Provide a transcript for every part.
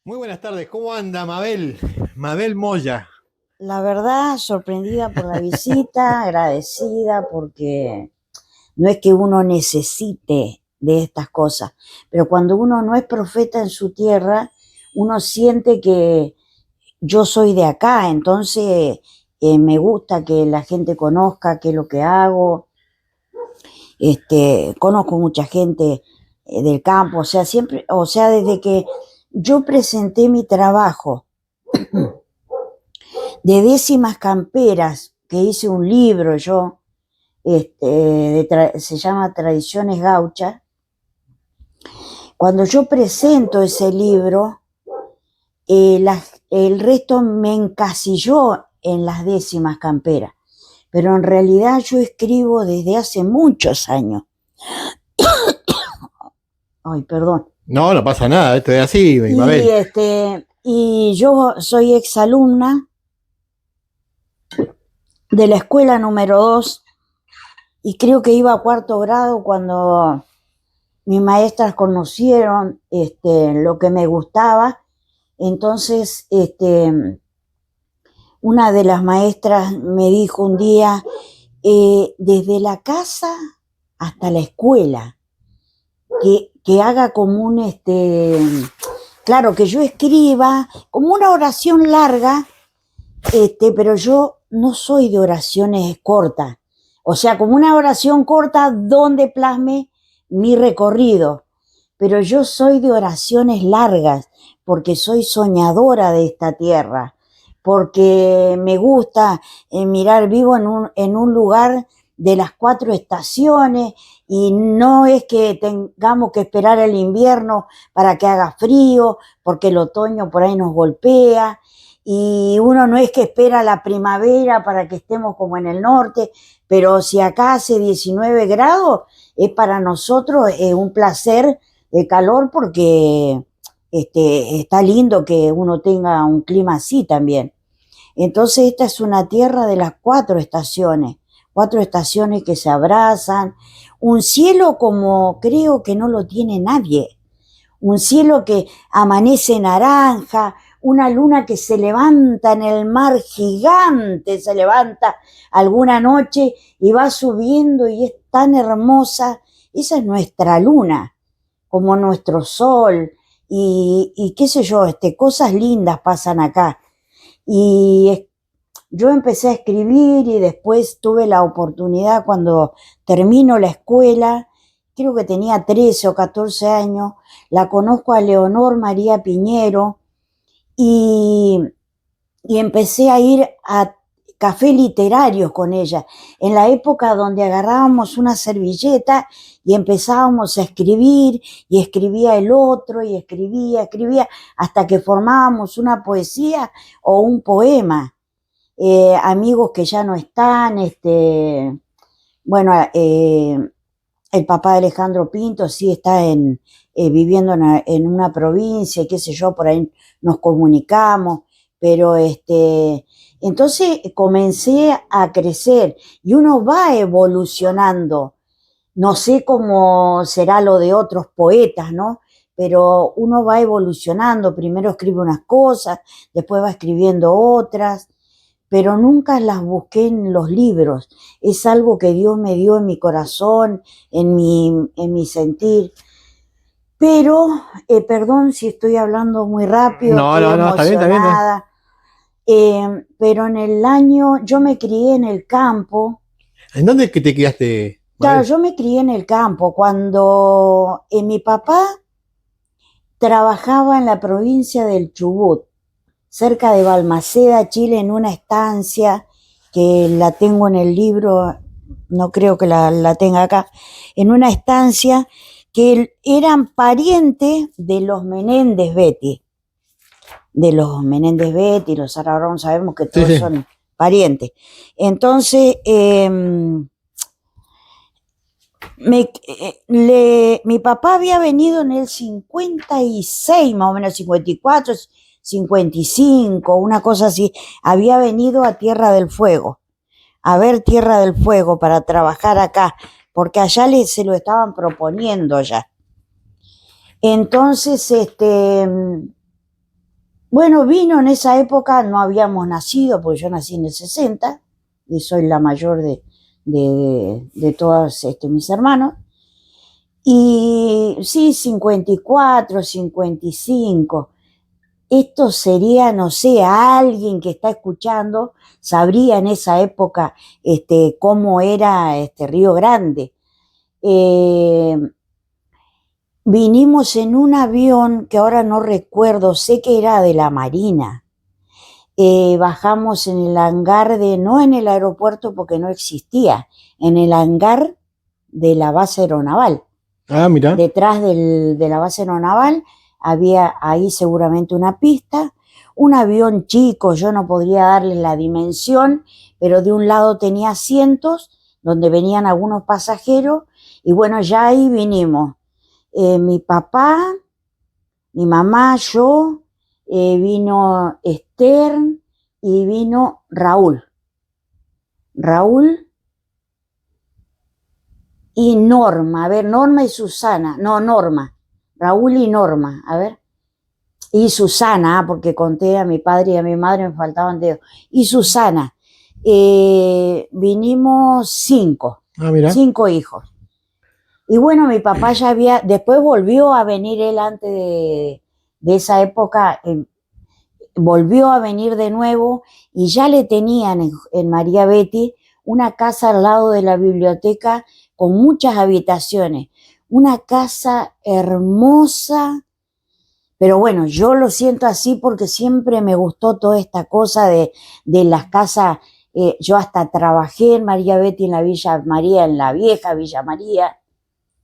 Muy buenas tardes, ¿cómo anda Mabel? Mabel Moya. La verdad, sorprendida por la visita, agradecida porque no es que uno necesite de estas cosas, pero cuando uno no es profeta en su tierra, uno siente que yo soy de acá, entonces me gusta que la gente conozca qué es lo que hago. Conozco mucha gente del campo, o sea, siempre, o sea, desde que yo presenté mi trabajo de décimas camperas, que hice un libro yo, se llama Tradiciones Gauchas. Cuando yo presento ese libro, el resto me encasilló en las décimas camperas, pero en realidad yo escribo desde hace muchos años. Ay, perdón. No, no pasa nada, esto es así, Y, Mabel. y yo soy exalumna de la escuela número 2 y creo que iba a cuarto grado cuando mis maestras conocieron lo que me gustaba. Entonces, una de las maestras me dijo un día, desde la casa hasta la escuela, que haga como claro, que yo escriba como una oración larga, pero yo no soy de oraciones cortas. O sea, como una oración corta donde plasme mi recorrido. Pero yo soy de oraciones largas porque soy soñadora de esta tierra, porque me gusta mirar, vivo en un lugar de las 4 estaciones y no es que tengamos que esperar el invierno para que haga frío, porque el otoño por ahí nos golpea y uno no es que espera la primavera para que estemos como en el norte, pero si acá hace 19 grados, es para nosotros un placer el calor porque está lindo que uno tenga un clima así también. Entonces esta es una tierra de las 4 estaciones que se abrazan, un cielo como creo que no lo tiene nadie, un cielo que amanece naranja, una luna que se levanta en el mar gigante, se levanta alguna noche y va subiendo y es tan hermosa. Esa es nuestra luna, como nuestro sol, y qué sé yo, cosas lindas pasan acá. Y yo empecé a escribir y después tuve la oportunidad cuando termino la escuela, creo que tenía 13 o 14 años, la conozco a Leonor María Piñero y, y empecé a ir a cafés literarios con ella, en la época donde agarrábamos una servilleta y empezábamos a escribir y escribía el otro y escribía, hasta que formábamos una poesía o un poema. Amigos que ya no están, bueno, el papá de Alejandro Pinto sí está viviendo en una provincia, y qué sé yo, por ahí nos comunicamos, pero entonces comencé a crecer y uno va evolucionando. No sé cómo será lo de otros poetas, ¿no? Pero uno va evolucionando, primero escribe unas cosas, después va escribiendo otras, pero nunca las busqué en los libros. Es algo que Dios me dio en mi corazón, en mi sentir. Pero, perdón si estoy hablando muy rápido, No, estoy no, no, está bien, está bien. emocionada, pero en el año, yo me crié en el campo. ¿En dónde es que te quedaste, Claro, Mabel? yo me crié en el campo cuando mi papá trabajaba en la provincia del Chubut, cerca de Balmaceda, Chile, en una estancia que la tengo en el libro, no creo que la tenga acá, en una estancia que eran parientes de los los Aragón, sabemos que Sí, todos sí. son parientes. Entonces, mi papá había venido en el 56, más o menos 54, 55, una cosa así. Había venido a Tierra del Fuego, a ver Tierra del Fuego para trabajar acá, porque allá se lo estaban proponiendo ya. Entonces, Bueno, vino en esa época, no habíamos nacido, porque yo nací en el 60 y soy la mayor de todos mis hermanos. Y sí, 54, 55. Esto sería, no sé, alguien que está escuchando sabría en esa época cómo era Río Grande. Eh, Vinimos en un avión que ahora no recuerdo, sé que era de la Marina. Bajamos en el hangar no en el aeropuerto porque no existía, en el hangar de la base aeronaval. Ah, mira. Detrás de la base aeronaval había ahí seguramente una pista, un avión chico, yo no podría darles la dimensión, pero de un lado tenía asientos donde venían algunos pasajeros y bueno, ya ahí vinimos. Mi papá, mi mamá, yo, vino Esther y vino Raúl. Raúl y Norma, a ver, Norma y Susana, no, Norma, Raúl y Norma, a ver, y Susana, porque conté a mi padre y a mi madre, me faltaban dedos, y Susana, vinimos 5, Ah, mira. 5 hijos. Y bueno, mi papá ya después volvió a venir él antes de esa época, volvió a venir de nuevo y ya le tenían en María Betty una casa al lado de la biblioteca con muchas habitaciones, una casa hermosa, pero bueno, yo lo siento así porque siempre me gustó toda esta cosa de las casas. Yo hasta trabajé en María Betty en la Villa María, en la vieja Villa María,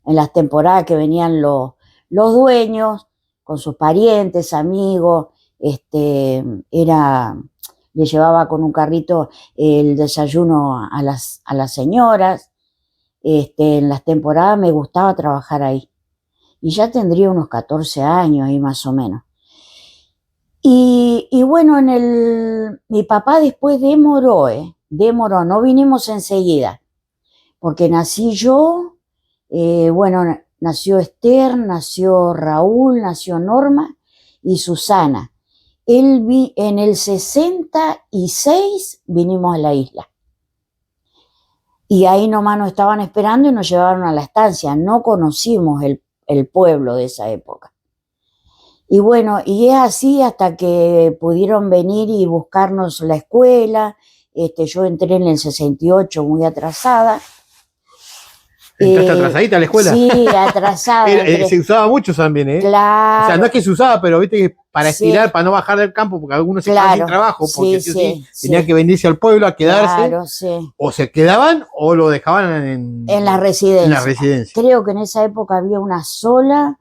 en las temporadas que venían los dueños con sus parientes, amigos, le llevaba con un carrito el desayuno a las señoras. En las temporadas me gustaba trabajar ahí. Y ya tendría unos 14 años ahí más o menos. Y bueno, mi papá después demoró, no vinimos enseguida, porque nací yo, bueno, nació Esther, nació Raúl, nació Norma y Susana. En el 66 vinimos a la isla. Y ahí nomás nos estaban esperando y nos llevaron a la estancia. No conocimos el pueblo de esa época. Y bueno, y es así hasta que pudieron venir y buscarnos la escuela. Yo entré en el 68 muy atrasada. ¿Entraste atrasadita a la escuela? Sí, atrasada. Se usaba mucho también, ¿eh? Claro. O sea, no es que se usaba, pero viste que para Sí. estirar, para no bajar del campo, porque algunos se quedaban sin trabajo, porque sí, tenía que venirse al pueblo a quedarse. Claro, sí. O se quedaban o lo dejaban en la residencia. En la residencia. Creo que en esa época había una sola,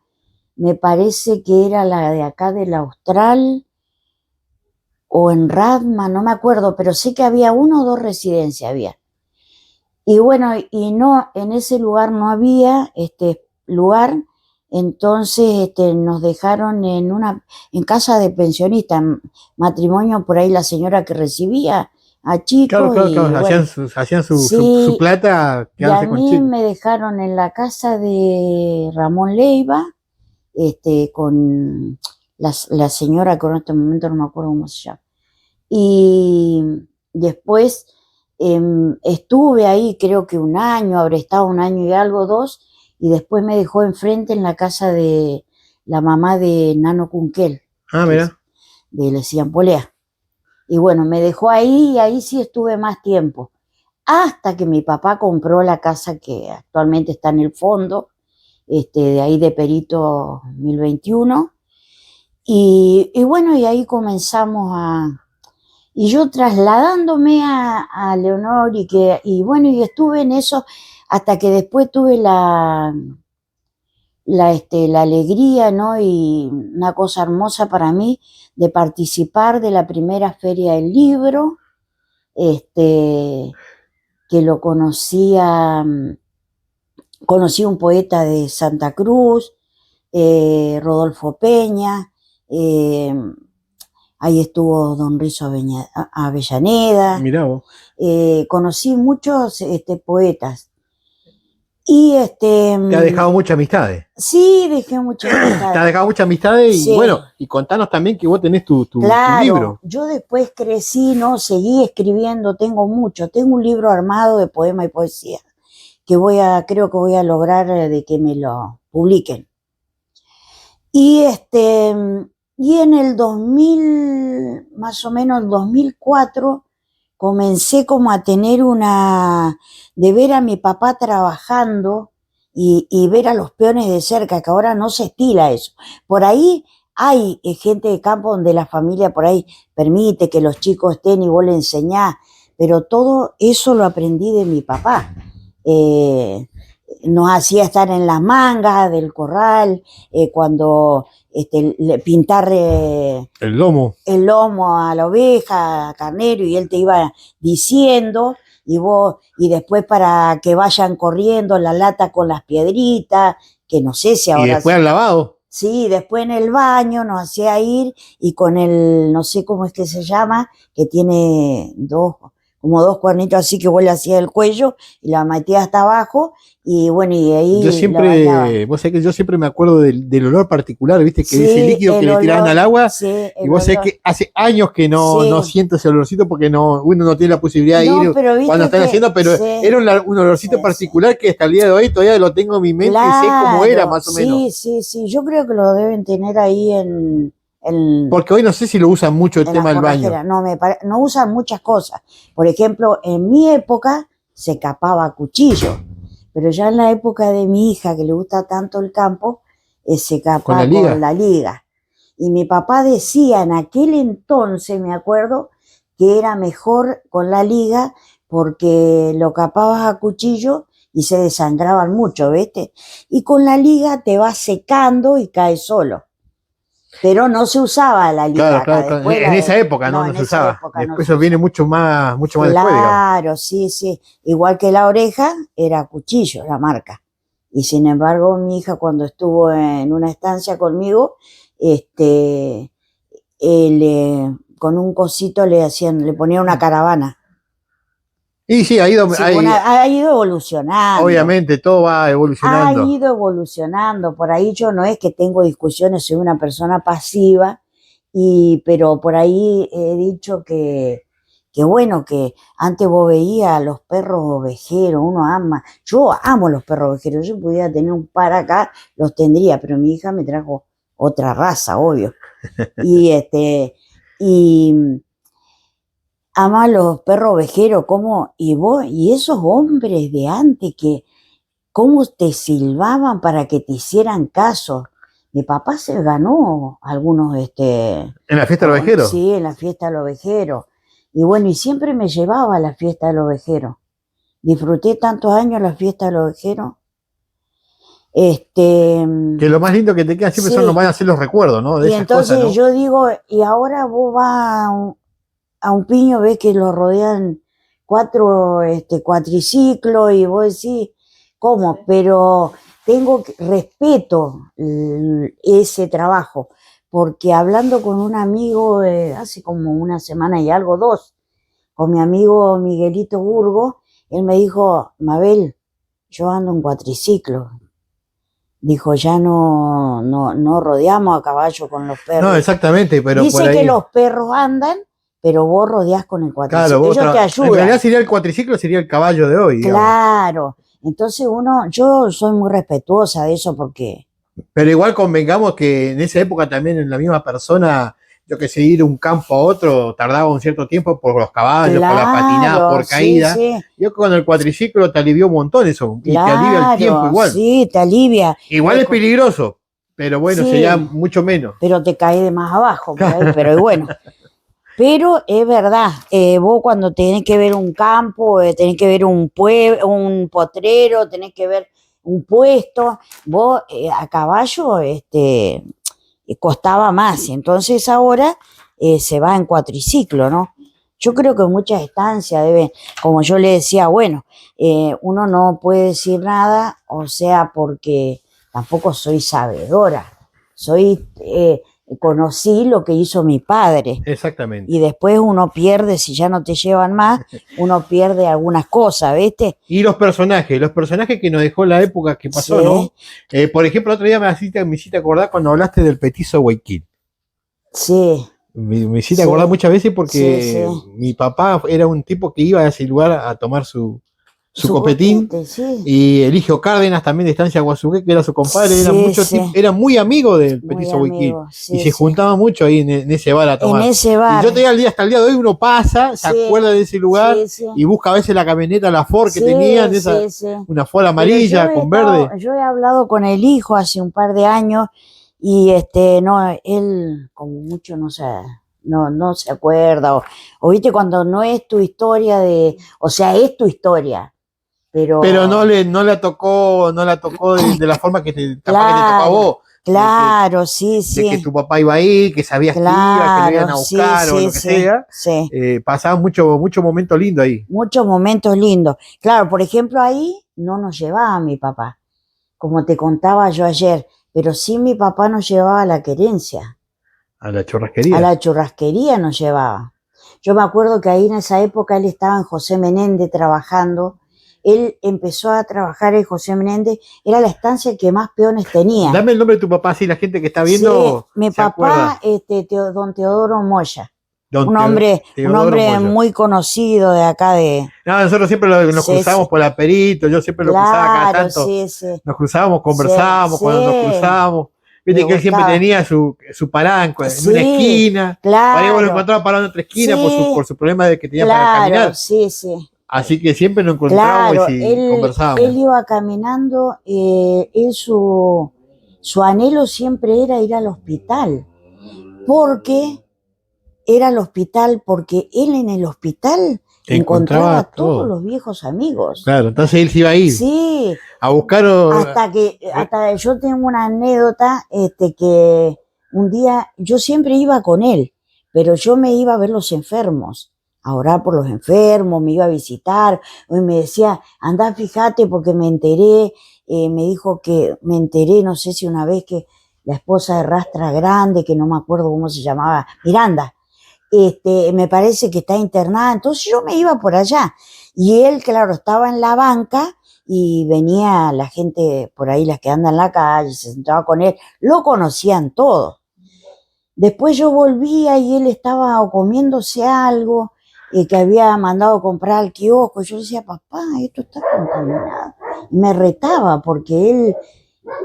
me parece que era la de acá del Austral, o en Radma, no me acuerdo, pero sé que había 1 o 2 residencias había. Y bueno, y no, en ese lugar no había lugar, entonces nos dejaron en casa de pensionistas, matrimonio por ahí la señora que recibía a chicos. Claro, y bueno, hacían su plata y a mí me dejaron en la casa de Ramón Leiva, con la señora que en este momento no me acuerdo cómo se llama. Y después estuve ahí creo que 1 año, habré estado 1 año y algo, 2, y después me dejó enfrente en la casa de la mamá de Nano Cunquel. Ah, mira. De Lesian Polea. Y bueno, me dejó ahí y ahí sí estuve más tiempo. Hasta que mi papá compró la casa que actualmente está en el fondo, de ahí de Perito 1021. Y bueno, y ahí comenzamos y yo trasladándome a Leonor y bueno, y estuve en eso hasta que después tuve la alegría, ¿no? Y una cosa hermosa para mí de participar de la primera feria del libro, que lo conocí un poeta de Santa Cruz, Rodolfo Peña, ahí estuvo don Rizo Avellaneda. Mirá vos. Conocí muchos poetas. Y Te ha dejado muchas amistades. Sí, dejé muchas amistades. Te ha dejado muchas amistades y bueno, y contanos también que vos tenés tu libro. Yo después crecí, ¿no? Seguí escribiendo, tengo un libro armado de poema y poesía, que creo que voy a lograr de que me lo publiquen. Y en el 2000, más o menos 2004, comencé como a tener de ver a mi papá trabajando y ver a los peones de cerca, que ahora no se estila eso. Por ahí hay gente de campo donde la familia por ahí permite que los chicos estén y vos le enseñás, pero todo eso lo aprendí de mi papá. Nos hacía estar en las mangas del corral, cuando pintar el lomo a la oveja, a carnero, y él te iba diciendo, y después para que vayan corriendo la lata con las piedritas, que no sé si ahora... Y después al lavado. Sí, después en el baño nos hacía ir, y con no sé cómo es que se llama, que tiene como dos cuernitos así, que vos le hacías el cuello y la metías hasta abajo, y bueno, y ahí vos sabés que yo siempre me acuerdo del olor particular, viste, que ese líquido que le tiraban al agua, y vos sabés que hace años que no siento ese olorcito porque uno no tiene la posibilidad de ir cuando están haciendo, pero era un olorcito particular que hasta el día de hoy todavía lo tengo en mi mente, y sé cómo era más o menos. Sí, yo creo que lo deben tener ahí porque hoy no sé si lo usan mucho el tema del baño. No usan muchas cosas. Por ejemplo, en mi época se capaba a cuchillo, pero ya en la época de mi hija, que le gusta tanto el campo, se capaba con la liga. Y mi papá decía en aquel entonces, me acuerdo, que era mejor con la liga porque lo capabas a cuchillo y se desangraban mucho, ¿viste? Y con la liga te vas secando y cae solo. Pero no se usaba la liga. Claro. En esa época no se usaba. Después eso viene mucho más después, digamos. Claro, sí. Igual que la oreja, era cuchillo la marca. Y sin embargo, mi hija, cuando estuvo en una estancia conmigo, con un cosito le ponía una caravana. Y sí, ha ido evolucionando. Obviamente, todo va evolucionando. Ha ido evolucionando. Por ahí yo no es que tengo discusiones, soy una persona pasiva, pero por ahí he dicho que bueno, que antes vos veías a los perros ovejeros, yo amo los perros ovejeros, yo pudiera tener un par acá, los tendría, pero mi hija me trajo otra raza, obvio. Y ama los perros ovejeros, y esos hombres de antes cómo te silbaban para que te hicieran caso. Mi papá se ganó algunos, ¿En la fiesta del ovejero? Sí, en la fiesta del ovejero. Y bueno, y siempre me llevaba a la fiesta del ovejero. Disfruté tantos años la fiesta del ovejero. Que lo más lindo que te queda siempre van a ser los recuerdos, ¿no? De y entonces cosas, ¿no? Yo digo, y ahora vos vas a un piño, ves que lo rodean 4 cuatriciclos, y vos decís, ¿cómo? Pero respeto ese trabajo, porque hablando con un amigo hace como una semana y algo, 2, con mi amigo Miguelito Burgo, él me dijo, Mabel, yo ando en cuatriciclo. Dijo, ya no rodeamos a caballo con los perros. No, exactamente, pero dice por ahí... que los perros andan, pero vos rodeás con el cuatriciclo. Claro, ellos te ayudan. En realidad sería el cuatriciclo, sería el caballo de hoy. Claro. Digamos. Entonces yo soy muy respetuosa de eso porque... Pero igual convengamos que en esa época también en la misma persona, yo que sé, ir de un campo a otro tardaba un cierto tiempo por los caballos, por la patinada, por caída. Sí. Yo con el cuatriciclo te alivió un montón eso, y te alivia el tiempo igual. Sí, te alivia. Igual es peligroso, pero bueno, sería mucho menos. Pero te cae de más abajo, pero bueno. Pero es verdad, vos cuando tenés que ver un campo, tenés que ver un potrero, tenés que ver un puesto, vos a caballo costaba más, entonces ahora se va en cuatriciclo, ¿no? Yo creo que en muchas estancias como yo le decía, bueno, uno no puede decir nada, o sea, porque tampoco soy sabedora, soy conocí lo que hizo mi padre. Exactamente. Y después uno pierde, si ya no te llevan más, uno pierde algunas cosas, ¿viste? Y los personajes que nos dejó la época que pasó, ¿no? Por ejemplo, el otro día me hiciste acordar cuando hablaste del petizo Guayquil. Sí. Me hiciste acordar muchas veces porque mi papá era un tipo que iba a ese lugar a tomar su copetín, y Eligio Cárdenas también de Estancia Guasuqué, que era su compadre, era muy amigo del petizo Guayquil, y se juntaba mucho ahí en ese bar a tomar. En ese bar. Y yo hasta el día de hoy uno pasa, se acuerda de ese lugar y busca a veces la camioneta, la Ford que tenían, una Ford amarilla con verde. Yo he hablado con el hijo hace un par de años y no, él como mucho no se acuerda, o viste cuando no es tu historia o sea, es tu historia. Pero no la tocó de la forma que te tocó a vos. Claro, sí. De que tu papá iba ahí, que sabías que iba, que lo iban a buscar o lo que sea. Sí. Pasaba mucho momento lindo ahí. Muchos momentos lindos. Claro, por ejemplo, ahí no nos llevaba mi papá, como te contaba yo ayer, pero sí mi papá nos llevaba a la querencia. A la churrasquería. A la churrasquería nos llevaba. Yo me acuerdo que ahí en esa época él estaba en José Menéndez trabajando. Él empezó a trabajar en José Menéndez, era la estancia que más peones tenía. Dame el nombre de tu papá, si la gente que está viendo. Sí, mi papá, don Teodoro Moya. Un hombre Moya, muy conocido de acá de. No, nosotros siempre nos cruzábamos por la Perito, yo siempre lo cruzaba cada tanto. Nos cruzábamos, conversábamos cuando nos cruzábamos. Viste que él siempre tenía su parada en una esquina. Claro. Para lo encontraba parado en otra esquina por su problema de que tenía para caminar. Sí. Así que siempre nos encontrábamos y conversábamos. Él iba caminando, su anhelo siempre era ir al hospital, porque él en el hospital encontraba a todos los viejos amigos. Claro, entonces él se iba a ir. Sí. A buscar. Hasta yo tengo una anécdota, que un día yo siempre iba con él, pero yo me iba a ver los enfermos, a orar por los enfermos, me iba a visitar, y me decía, andá, fíjate, porque me enteré, no sé si una vez que la esposa de Rastra Grande, que no me acuerdo cómo se llamaba, Miranda, me parece que está internada, entonces yo me iba por allá, y él, claro, estaba en la banca, y venía la gente por ahí, las que andan en la calle, se sentaba con él, lo conocían todos. Después yo volvía y él estaba comiéndose algo, que había mandado comprar al kiosco. Yo decía, papá, esto está contaminado. Y me retaba porque él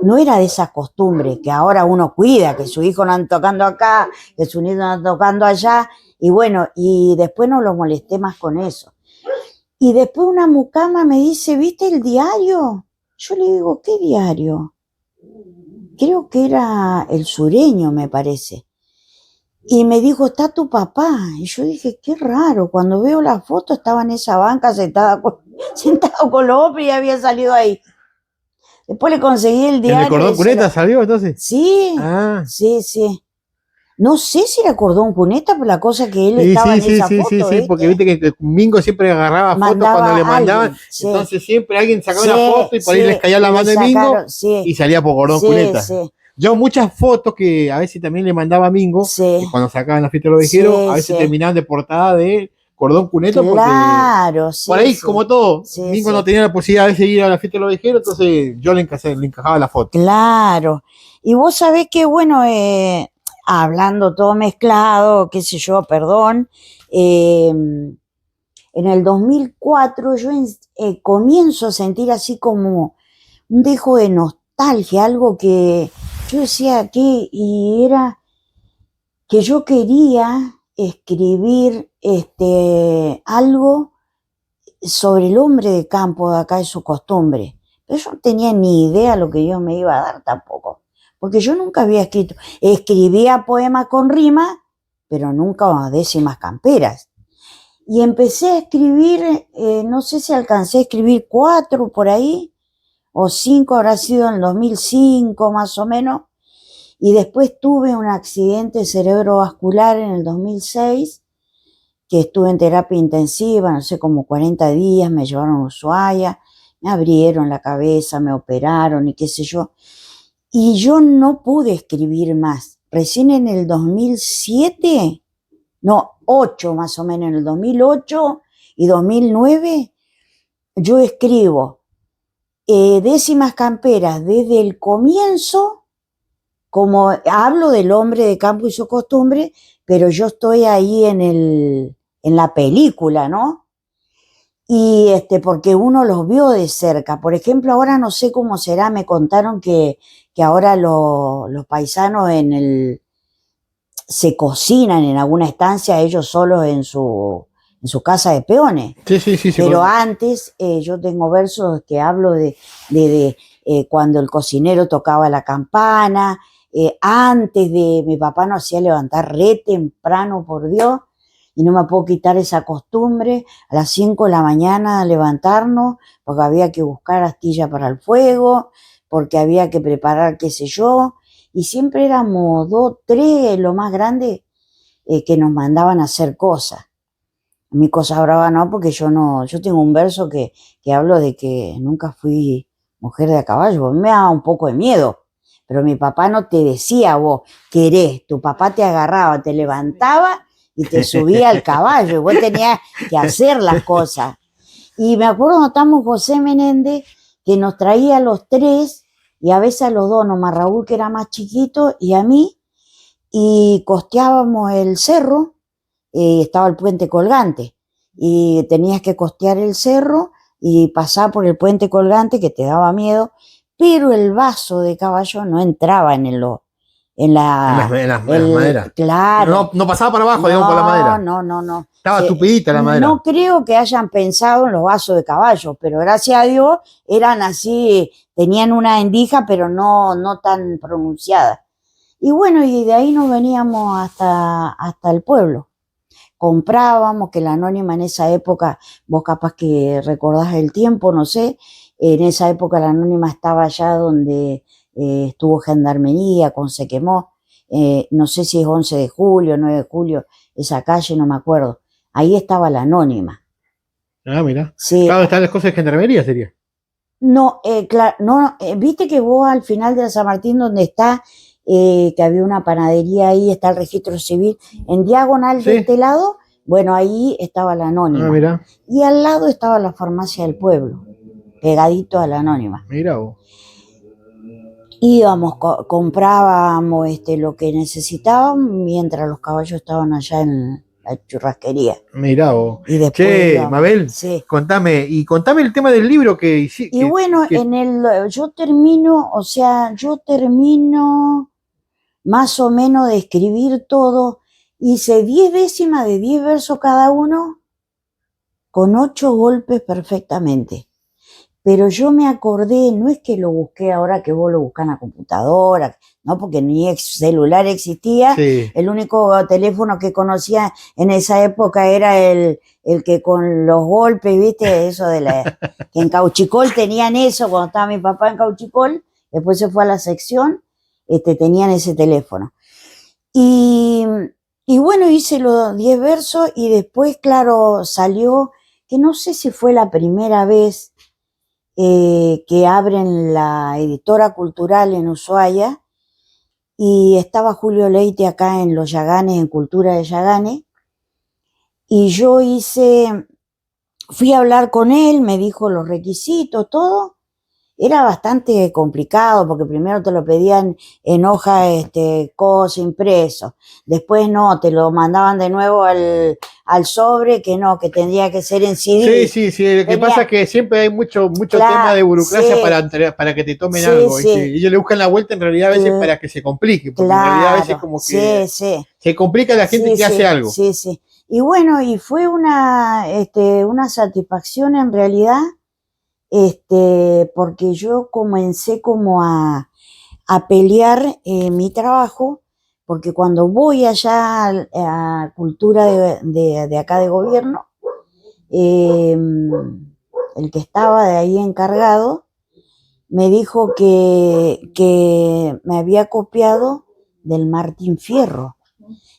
no era de esas costumbres que ahora uno cuida, que su hijo no anda tocando acá, que su nieto no anda tocando allá. Y bueno, y después no lo molesté más con eso. Y después una mucama me dice, ¿viste el diario? Yo le digo, ¿qué diario? Creo que era El Sureño, me parece. Y me dijo, está tu papá. Y yo dije, qué raro. Cuando veo la foto, estaba en esa banca sentado con los hombres y había salido ahí. Después le conseguí el diario. ¿El cordón cuneta salió entonces? Sí, sí. No sé si era cordón cuneta, pero la cosa que él estaba en esa foto. Sí, porque viste que Mingo siempre agarraba fotos cuando le mandaban. Entonces siempre alguien sacaba una foto y por ahí les caía la mano de Mingo y salía por cordón cuneta. Yo muchas fotos que a veces también le mandaba a Mingo, cuando sacaban la fiesta de los ovejeros, a veces terminaban de portada de cordón cuneta, porque por ahí, como todo, Mingo no tenía la posibilidad de seguir a la fiesta de los ovejeros, entonces yo le encajaba la foto. Claro. Y vos sabés que, bueno, hablando todo mezclado, qué sé yo, perdón, en el 2004 yo comienzo a sentir así como un dejo de nostalgia, algo que yo decía aquí, y era que yo quería escribir algo sobre el hombre de campo de acá y su costumbre. Pero yo no tenía ni idea lo que Dios me iba a dar tampoco, porque yo nunca había escrito. Escribía poemas con rima, pero nunca décimas camperas. Y empecé a escribir, no sé si alcancé a escribir 4 por ahí, o 5, habrá sido en el 2005 más o menos, y después tuve un accidente cerebrovascular en el 2006, que estuve en terapia intensiva, no sé, como 40 días, me llevaron a Ushuaia, me abrieron la cabeza, me operaron y qué sé yo, y yo no pude escribir más, recién en el 2007, no, 8 más o menos, en el 2008 y 2009, yo escribo Décimas Camperas desde el comienzo, como hablo del hombre de campo y su costumbre, pero yo estoy ahí en la película, ¿no? Y porque uno los vio de cerca. Por ejemplo, ahora no sé cómo será, me contaron que ahora los paisanos se cocinan en alguna estancia ellos solos en su casa de peones. Sí. Pero antes yo tengo versos que hablo de cuando el cocinero tocaba la campana, antes de mi papá nos hacía levantar re temprano, por Dios, y no me puedo quitar esa costumbre, a las 5 de la mañana levantarnos, porque había que buscar astilla para el fuego, porque había que preparar qué sé yo, y siempre éramos 2, 3, lo más grande, que nos mandaban a hacer cosas. Mi cosa brava no, porque yo tengo un verso que hablo de que nunca fui mujer de a caballo, me daba un poco de miedo, pero mi papá no te decía vos querés, tu papá te agarraba, te levantaba y te subía al caballo, y vos tenías que hacer las cosas. Y me acuerdo cuando estábamos José Menéndez, que nos traía a los 3, y a veces a los 2, nomás Raúl, que era más chiquito, y a mí, y costeábamos el cerro, estaba el puente colgante, y tenías que costear el cerro y pasar por el puente colgante, que te daba miedo, pero el vaso de caballo no entraba en las maderas. Claro. No pasaba para abajo, digamos, por la madera. No. Estaba tupidita la madera. No creo que hayan pensado en los vasos de caballo, pero gracias a Dios eran así, tenían una endija, pero no tan pronunciada. Y bueno, y de ahí nos veníamos hasta el pueblo. Comprábamos, que la Anónima en esa época, vos capaz que recordás el tiempo, no sé, en esa época la Anónima estaba allá donde estuvo Gendarmería, cuando se quemó, no sé si es 11 de julio, 9 de julio, esa calle, no me acuerdo. Ahí estaba la Anónima. Ah, mira. Sí. Claro, están las cosas de Gendarmería, sería. No, claro, no, viste que vos al final de San Martín, donde está, que había una panadería ahí, está el registro civil, en diagonal de este lado, bueno, ahí estaba la Anónima. Ah, mira. Y al lado estaba la farmacia del pueblo, pegadito a la Anónima. Mira vos. Íbamos, comprábamos lo que necesitábamos mientras los caballos estaban allá en la churrasquería. Mirá vos. Y después íbamos. Mabel, sí. Contame el tema del libro que hiciste. Y bueno, yo termino más o menos de escribir todo, hice 10 décimas de 10 versos cada uno, con 8 golpes perfectamente. Pero yo me acordé, no es que lo busqué ahora que vos lo buscás en la computadora, no, porque ni celular existía. Sí. El único teléfono que conocía en esa época era el que con los golpes, viste, eso que en Cauchicol tenían eso, cuando estaba mi papá en Cauchicol, después se fue a la sección, tenían ese teléfono. Y bueno, hice los 10 versos y después, claro, salió, que no sé si fue la primera vez que abren la editora cultural en Ushuaia, y estaba Julio Leite acá en Los Yaganes, en Cultura de Yaganes, y yo fui a hablar con él, me dijo los requisitos, todo. Era bastante complicado porque primero te lo pedían en hoja cosa impreso, después no, te lo mandaban de nuevo al sobre, que no, que tendría que ser en CD. Sí, lo que pasa es que siempre hay mucho tema de burocracia, sí, para que te tomen algo, sí. Y ellos le buscan la vuelta en realidad a veces para que se complique, porque en realidad a veces como que se complica la gente que hace algo. Sí. Y bueno, y fue una satisfacción en realidad, porque yo comencé como a pelear mi trabajo, porque cuando voy allá a Cultura de acá de gobierno, el que estaba de ahí encargado me dijo que me había copiado del Martín Fierro,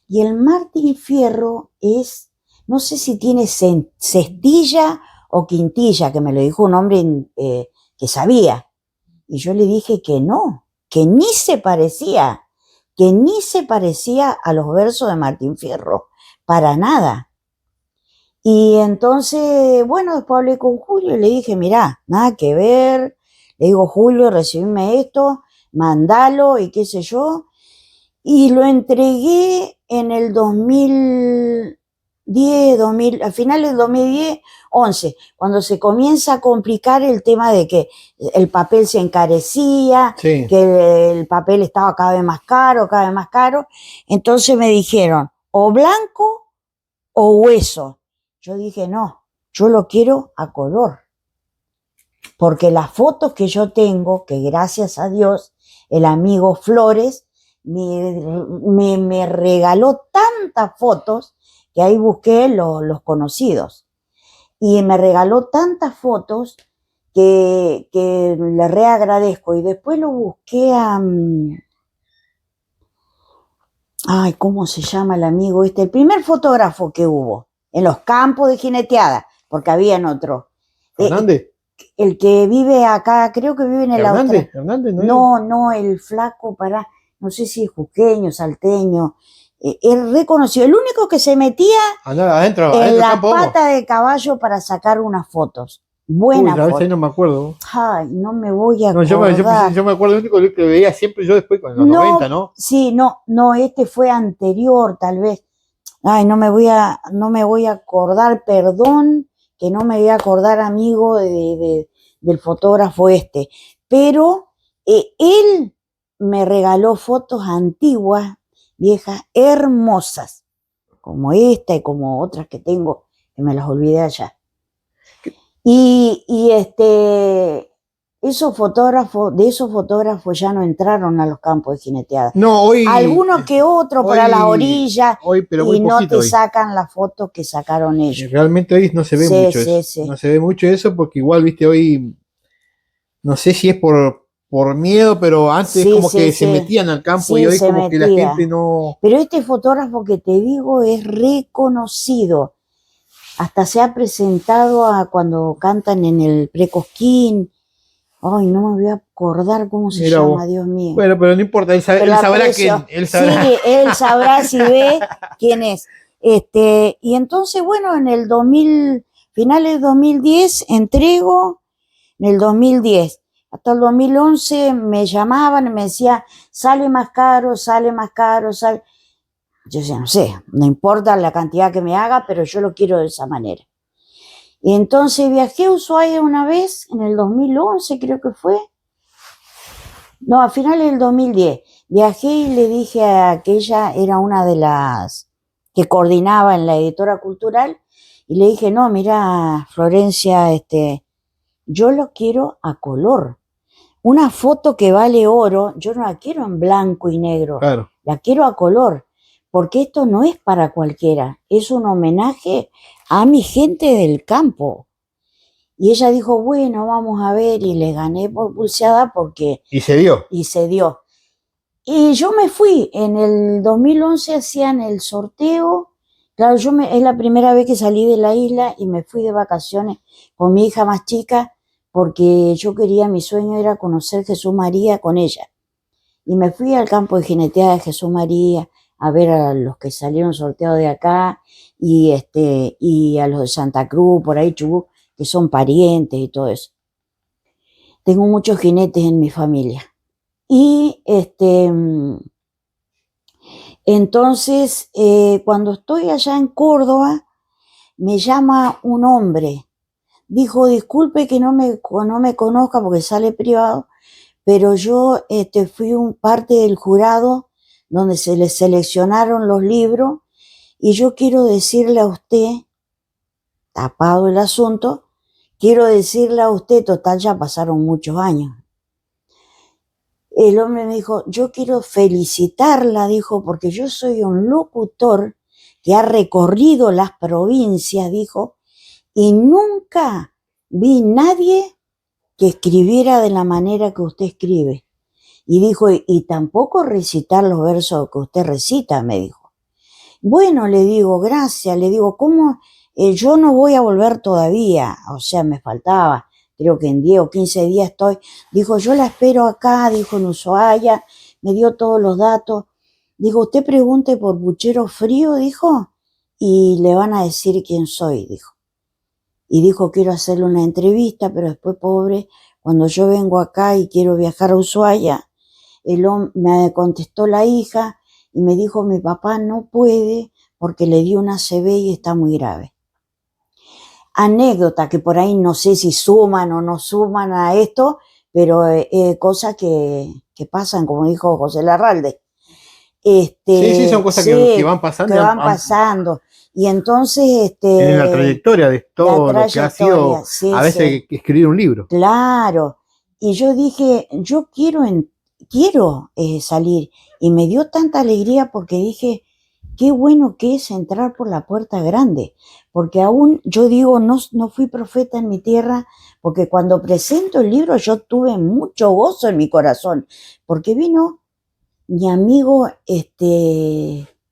y el Martín Fierro no sé si tiene cestilla o quintilla, que me lo dijo un hombre que sabía. Y yo le dije que no, que ni se parecía, que ni se parecía a los versos de Martín Fierro, para nada. Y entonces, bueno, después hablé con Julio y le dije, mirá, nada que ver. Le digo, Julio, recibime esto, mandalo y qué sé yo. Y lo entregué en el 2010, a finales del 2010, 11, cuando se comienza a complicar el tema de que el papel se encarecía, Sí. que el papel estaba cada vez más caro, cada vez más caro. Entonces me dijeron, o blanco o hueso. Yo dije, no, yo lo quiero a color. Porque las fotos que yo tengo, que gracias a Dios, el amigo Flores me regaló tantas fotos que ahí busqué los conocidos. Y me regaló tantas fotos que le reagradezco. Y después lo busqué a... Ay, ¿cómo se llama el amigo este? El primer fotógrafo que hubo en los campos de jineteada, porque habían otro. ¿Hernández? El que vive acá, creo que vive en el ¿Hernández? ¿Hernández? No, el flaco, no sé si es jujeño, salteño, es reconocido. El único que se metía adentro, en la pata de caballo para sacar unas fotos. Buena foto. A veces no me acuerdo. Ay, no me voy a acordar. Yo me acuerdo, el único que veía siempre yo después con los 90, ¿no? Sí, no, este fue anterior, tal vez. Ay, no me voy a acordar, perdón, que no me voy a acordar, amigo, del fotógrafo este. Pero él me regaló fotos antiguas, viejas, hermosas, como esta y como otras que tengo, que me las olvidé allá. Y esos fotógrafos ya no entraron a los campos de jineteada. No, hoy. Alguno que otro para las orillas, pero y no te hoy sacan las fotos que sacaron ellos. Realmente hoy no se ve mucho eso. Sí. No se ve mucho eso porque igual, viste, hoy no sé si es por miedo, pero antes como que se metían al campo y hoy como que la gente no... Pero este fotógrafo que te digo es reconocido. Hasta se ha presentado cuando cantan en el Precosquín. Ay, no me voy a acordar cómo se llama, Dios mío. Bueno, pero no importa, él sabrá quién. Sí, él sabrá si ve quién es. Y entonces, bueno, en el finales del 2010, entrego en el 2010. Hasta el 2011 me llamaban y me decían, sale más caro. Yo decía, no sé, no importa la cantidad que me haga, pero yo lo quiero de esa manera. Y entonces viajé a Ushuaia una vez, en el 2011 creo que fue. No, a finales del 2010. Viajé y le dije a que ella era una de las que coordinaba en la editora cultural, y le dije, no, mira, Florencia, yo lo quiero a color. Una foto que vale oro, yo no la quiero en blanco y negro, claro. La quiero a color, porque esto no es para cualquiera, es un homenaje a mi gente del campo. Y ella dijo, bueno, vamos a ver, y le gané por pulseada porque... Y se dio. Y yo me fui, en el 2011 hacían el sorteo, claro, es la primera vez que salí de la isla y me fui de vacaciones con mi hija más chica, porque mi sueño era conocer Jesús María con ella. Y me fui al campo de jineteada de Jesús María a ver a los que salieron sorteados de acá y a los de Santa Cruz, por ahí Chubut, que son parientes y todo eso. Tengo muchos jinetes en mi familia. Y entonces, cuando estoy allá en Córdoba, me llama un hombre. Dijo, disculpe que no me conozca porque sale privado, pero yo fui parte del jurado donde se le seleccionaron los libros, y yo quiero decirle a usted, tapado el asunto, quiero decirle a usted, total ya pasaron muchos años. El hombre me dijo, yo quiero felicitarla, dijo, porque yo soy un locutor que ha recorrido las provincias, dijo, y nunca vi nadie que escribiera de la manera que usted escribe. Y dijo, y tampoco recitar los versos que usted recita, me dijo. Bueno, le digo, gracias, le digo, ¿cómo? Yo no voy a volver todavía, o sea, me faltaba, creo que en 10 o 15 días estoy. Dijo, yo la espero acá, dijo, en Ushuaia, me dio todos los datos. Digo, usted pregunte por Puchero Frío, dijo, y le van a decir quién soy, dijo. Y dijo, quiero hacerle una entrevista, pero después, pobre, cuando yo vengo acá y quiero viajar a Ushuaia, me contestó la hija y me dijo, mi papá no puede porque le dio una ACV y está muy grave. Anécdota que por ahí no sé si suman o no suman a esto, pero cosas que pasan, como dijo José Larralde. Sí, son cosas que van pasando. Que van pasando. Y entonces... en la trayectoria de todo lo que ha sido, a veces, escribir un libro. Claro. Y yo dije, yo quiero salir. Y me dio tanta alegría porque dije, qué bueno que es entrar por la puerta grande. Porque aún, yo digo, no fui profeta en mi tierra, porque cuando presento el libro yo tuve mucho gozo en mi corazón. Porque vino mi amigo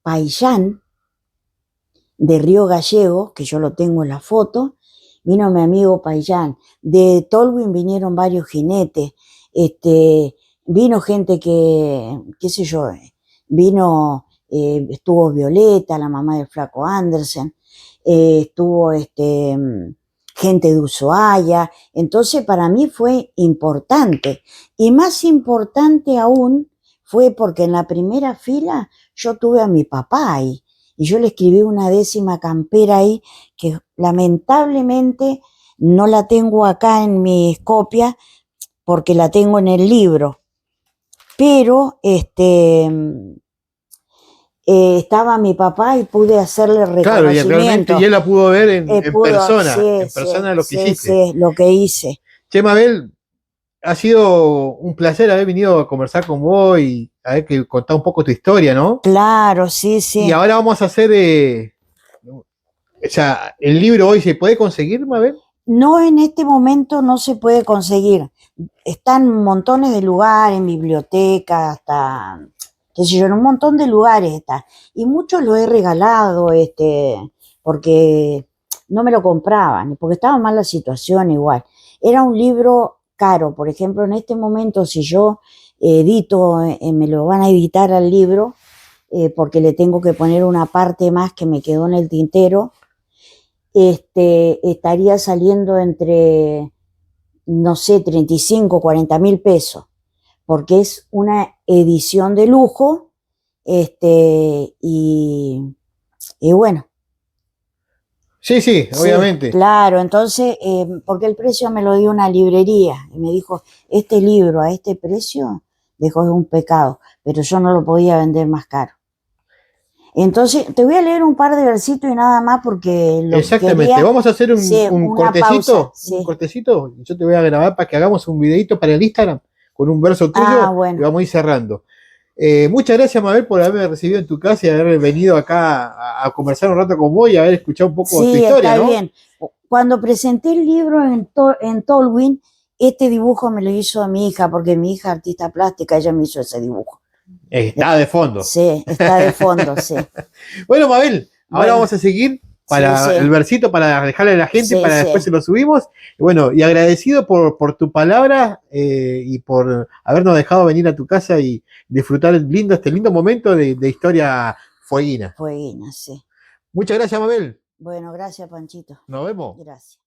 Payán, de Río Gallego, que yo lo tengo en la foto, vino mi amigo Payán. De Tolwyn vinieron varios jinetes, vino gente que, qué sé yo, estuvo Violeta, la mamá del Flaco Andersen, estuvo gente de Ushuaia. Entonces para mí fue importante, y más importante aún fue porque en la primera fila yo tuve a mi papá ahí, y yo le escribí una 10ª campera ahí, que lamentablemente no la tengo acá en mis copias, porque la tengo en el libro, pero estaba mi papá y pude hacerle reconocimiento. Claro, y realmente y él la pudo ver en persona lo que hiciste. Sí, lo que hice. Che, Mabel, ha sido un placer haber venido a conversar con vos y haber que contar un poco tu historia, ¿no? Claro, sí, sí. Y ahora vamos a hacer, o sea, ¿el libro hoy se puede conseguir, Mabel? No, en este momento no se puede conseguir. Están montones de lugares, en bibliotecas, hasta, qué sé yo, en un montón de lugares está. Y muchos lo he regalado, porque no me lo compraban, porque estaba mal la situación igual. Era un libro caro, por ejemplo, en este momento si yo edito, me lo van a editar al libro, porque le tengo que poner una parte más que me quedó en el tintero, estaría saliendo entre, no sé, 35, 40 mil pesos, porque es una edición de lujo, y bueno. Sí, sí, obviamente. Claro, entonces, porque el precio me lo dio una librería, y me dijo, este libro a este precio, dijo, es un pecado, pero yo no lo podía vender más caro. Entonces, te voy a leer un par de versitos y nada más, porque exactamente, vamos a hacer un cortecito, un cortecito, y yo te voy a grabar para que hagamos un videito para el Instagram con un verso tuyo, bueno. Y vamos a ir cerrando. Muchas gracias, Mabel, por haberme recibido en tu casa y haber venido acá a conversar un rato con vos y haber escuchado un poco tu historia, ¿no? Sí, está bien. Cuando presenté el libro en Tolwyn, este dibujo me lo hizo mi hija, porque mi hija es artista plástica, ella me hizo ese dibujo. Está de fondo. Sí, está de fondo, sí. Bueno, Mabel, ahora vamos a seguir para el versito, para dejarle a la gente, para después se lo subimos. Bueno, y agradecido por tu palabra y por habernos dejado venir a tu casa y disfrutar este lindo momento de historia fueguina. Fueguina, sí. Muchas gracias, Mabel. Bueno, gracias, Panchito. Nos vemos. Gracias.